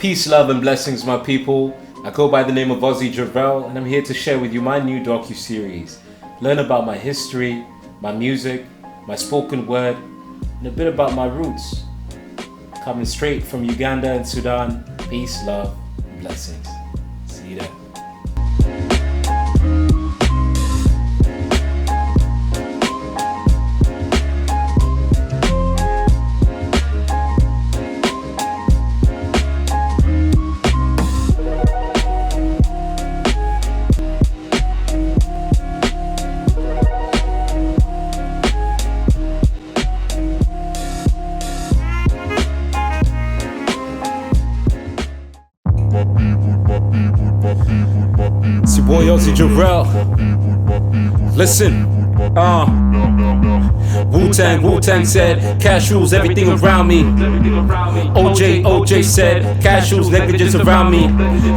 Peace, love, and blessings, my people. I go by the name of Ozi Jarel, and I'm here to share with you my new docu-series. Learn about my history, my music, my spoken word, and a bit about my roots. Coming straight from Uganda and Sudan. Peace, love, and blessings. See you there. It's your boy Ozi Jarel. Listen, Wu-Tang said, cash rules everything around me. OJ said, cash rules negligence around me.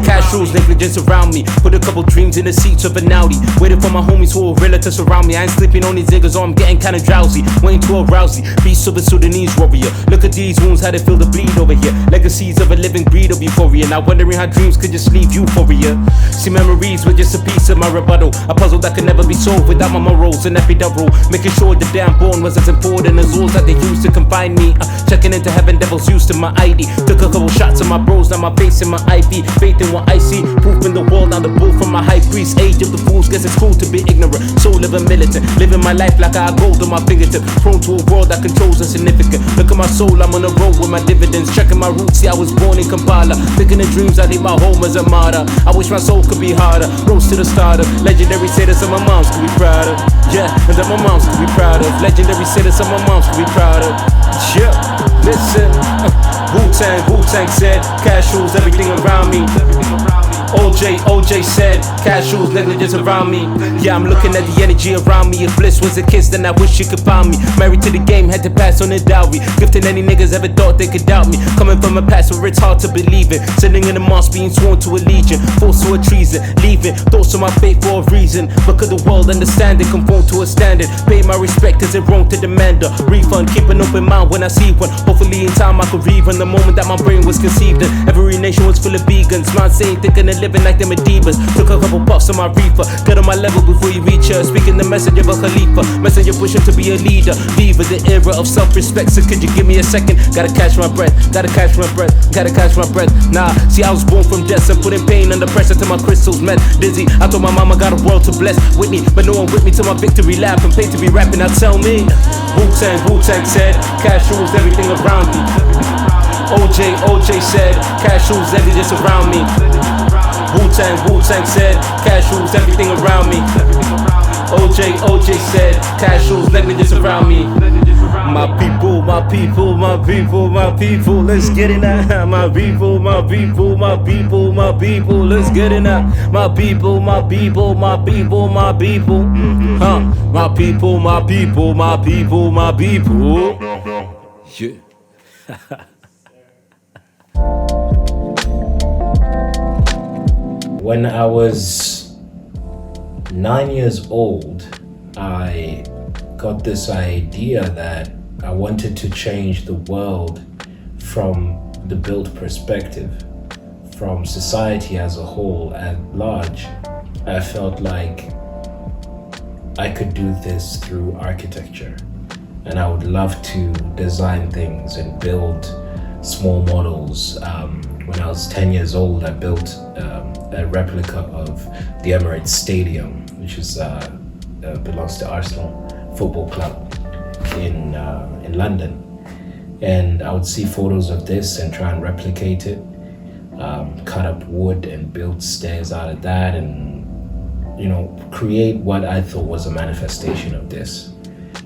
Cash rules negligence around me. Put a couple dreams in the seats of an Audi. Waiting for my homies who are real to surround me. I ain't sleeping on these niggas, or I'm getting kinda drowsy. Waiting to arouse me. Be super Sudanese warrior. Look at these wounds, how they feel the bleed over here. Legacies of a living breed of euphoria. Now wondering how dreams could just leave euphoria. See, memories were just a piece of my rebuttal. A puzzle that could never be solved without my morals and epidural. Making sure the damn born was as important as rules that they used to confine me. Checking into heaven, devils used to my ID. Took a couple shots of my bros, now my face in my IV. Faith in what I see, proof in the world. Now the bull from my high priest. Age of the fools, guess it's cool to be ignorant. Soul of a militant, living my life like I got gold on my fingertip. Prone to a world that controls insignificant. Look at my soul, I'm on a roll with my dividends. Checking my roots, see I was born in Kampala. Thinking the dreams, I leave my home as a martyr. I wish my soul could be harder. Rose to the starter. Legendary status of my moms could be proud of. Yeah, and that my moms could be proud of. Legendary status of my moms could be proud of. Yeah, listen. Wu-Tang said, cash rules everything around me. OJ said, cash rules negligence around me. Yeah, I'm looking at the energy around me. If bliss was a kiss, then I wish you could find me. Married to the game, had to pass on the dowry. Gifting any niggas ever thought they could doubt me. Coming from a past where it's hard to believe in. Sitting in the mosque being sworn to a legion. Forced to a treason, leaving thoughts on my fate for a reason. But could the world understand it, conform to a standard? Pay my respect, is it wrong to demand a refund? Keep an open mind when I see one. Hopefully in time I could rerun the moment that my brain was conceived in. Every nation was full of vegans. Man saying thinking and living like them are divas. Took a couple puffs on my reefer. Get on my level before you reach her. Speaking the message of a Khalifa. Messenger pushing to be a leader. Viva the era of self-respect. So could you give me a second? Gotta catch my breath. Gotta catch my breath. Gotta catch my breath. Nah, see I was born from death and putting pain under pressure till my crystals met. Dizzy, I thought my mama got a world to bless with me, but no one with me till my victory lap. And paid to be rapping, now tell me. Wu-Tang said, cash rules everything around me. OJ said, cash rules negligence around me. Wu-Tang said, cash rules everything around me. OJ said, cash rules negligence around me. My people, let's get it now. My people, let's get it now. My people. Huh? My people. Yeah. When I was 9 years old, I got this idea that I wanted to change the world from the built perspective, from society as a whole at large. I felt like I could do this through architecture, and I would love to design things and build small models. When I was 10 years old, I built a replica of the Emirates Stadium, which is belongs to Arsenal Football Club in London. And I would see photos of this and try and replicate it, cut up wood and build stairs out of that, and create what I thought was a manifestation of this.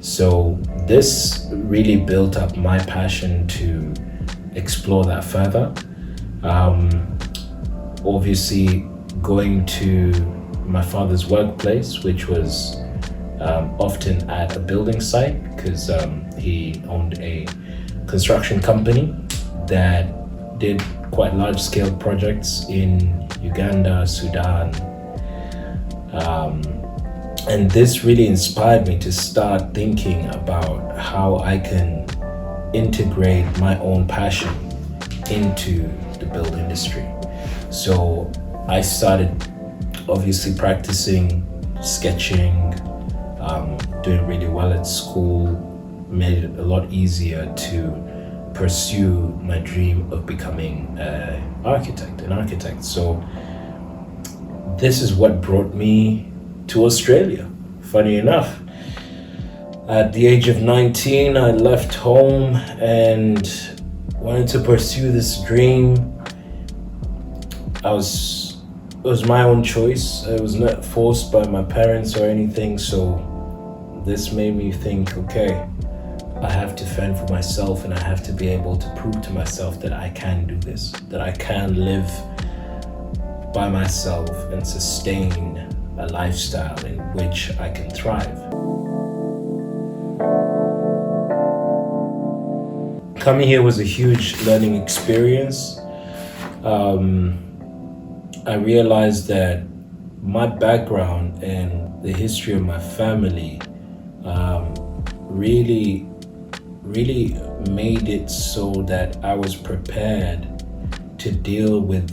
So this really built up my passion to explore that further. Obviously going to my father's workplace, which was often at a building site, because he owned a construction company that did quite large-scale projects in Uganda, Sudan. And this really inspired me to start thinking about how I can integrate my own passion into the build industry. So I started obviously practicing sketching, doing really well at school, made it a lot easier to pursue my dream of becoming an architect. So this is what brought me to Australia. Funny enough, at the age of 19, I left home and wanted to pursue this dream. It was my own choice. It was not forced by my parents or anything. So this made me think, okay, I have to fend for myself, and I have to be able to prove to myself that I can do this, that I can live by myself and sustain a lifestyle in which I can thrive. Coming here was a huge learning experience. I realized that my background and the history of my family really made it so that I was prepared to deal with,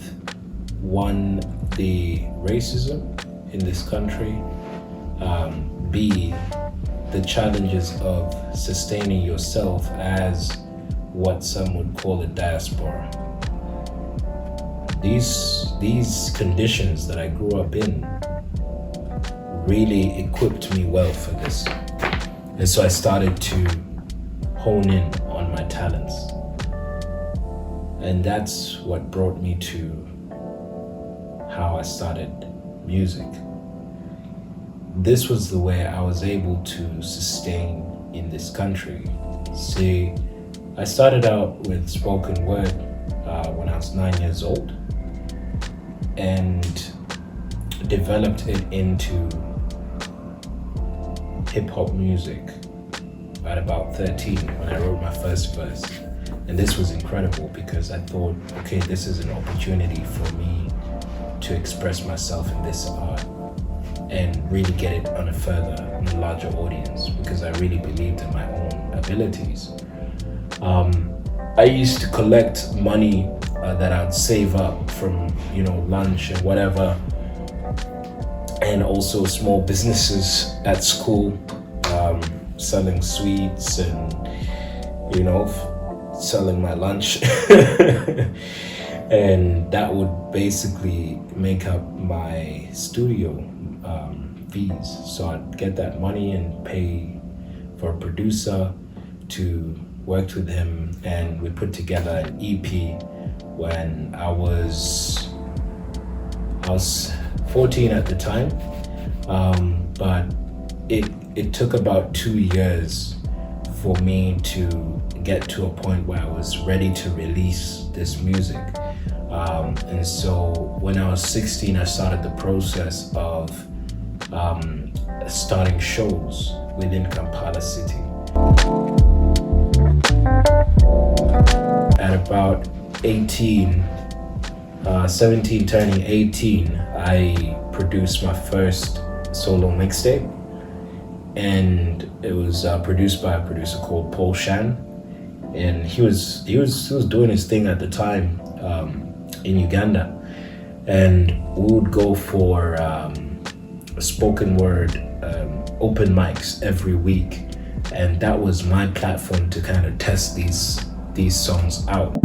one, the racism in this country, B, the challenges of sustaining yourself as what some would call a diaspora. These conditions that I grew up in really equipped me well for this. And so I started to hone in on my talents. And that's what brought me to how I started music. This was the way I was able to sustain in this country. See, I started out with spoken word when I was 9 years old, and developed it into hip-hop music at about 13 when I wrote my first verse. And this was incredible because I thought, okay, this is an opportunity for me to express myself in this art and really get it on a larger audience, because I really believed in my own abilities. I used to collect money that I'd save up from, lunch and whatever, and also small businesses at school, selling sweets and, selling my lunch. And that would basically make up my studio fees. So I'd get that money and pay for a producer to work with him, and we put together an EP when I was 14 at the time, but it took about 2 years for me to get to a point where I was ready to release this music. And so when I was 16, I started the process of starting shows within Kampala City. At about 17 turning 18, I produced my first solo mixtape, and it was produced by a producer called Paul Shan, and he was doing his thing at the time in Uganda, and we would go for spoken word open mics every week, and that was my platform to kind of test these songs out.